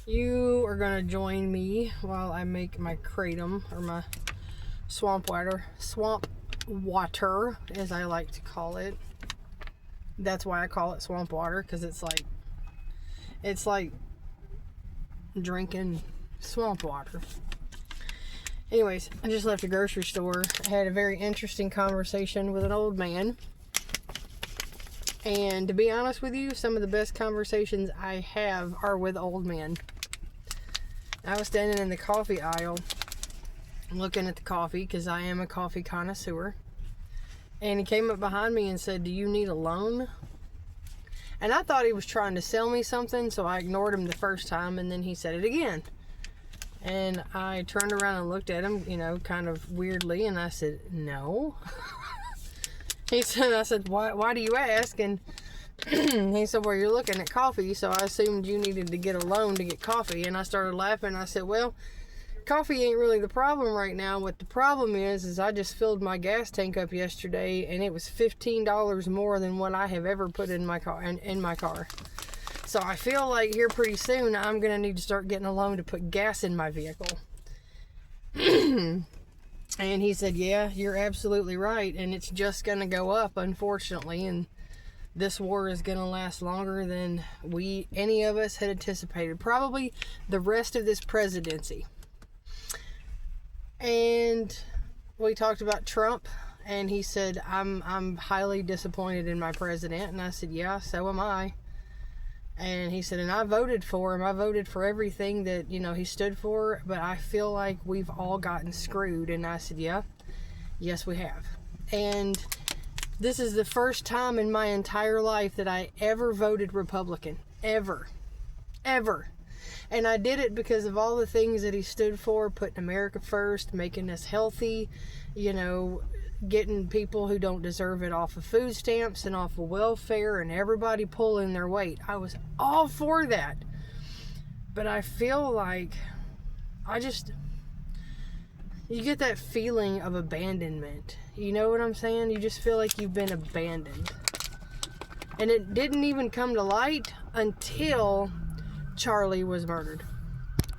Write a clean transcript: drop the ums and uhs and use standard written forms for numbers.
You are gonna join me while I make my kratom, or my swamp water, as I like to call it. That's why I call it swamp water, because it's like drinking swamp water. Anyways, I just left the grocery store. I had a very interesting conversation with an old man. And to be honest with you, some of the best conversations I have are with old men. I was standing in the coffee aisle looking at the coffee, because I am a coffee connoisseur. And he came up behind me and said, "Do you need a loan?" And I thought he was trying to sell me something, so I ignored him the first time, and then he said it again. And I turned around and looked at him, kind of weirdly, and I said, "No." I said, why do you ask? And he said, "Well, you're looking at coffee, so I assumed you needed to get a loan to get coffee." And I started laughing. I said, "Well, coffee ain't really the problem right now. What the problem is I just filled my gas tank up yesterday, and it was $15 more than what I have ever put in my car. So I feel like here pretty soon I'm going to need to start getting a loan to put gas in my vehicle." And he said, "Yeah, you're absolutely right. And it's just going to go up, unfortunately. And this war is going to last longer than any of us had anticipated. Probably the rest of this presidency." And we talked about Trump, and he said, I'm highly disappointed in my president. And I said, "Yeah, so am I." And he said, "And I voted for him. I voted for everything that, he stood for, but I feel like we've all gotten screwed." And I said, "Yeah, yes, we have." And this is the first time in my entire life that I ever voted Republican. Ever. And I did it because of all the things that he stood for, putting America first, making us healthy, getting people who don't deserve it off of food stamps and off of welfare, and everybody pulling their weight. I was all for that. But I feel like you get that feeling of abandonment. You know what I'm saying? You just feel like you've been abandoned. And it didn't even come to light until Charlie was murdered.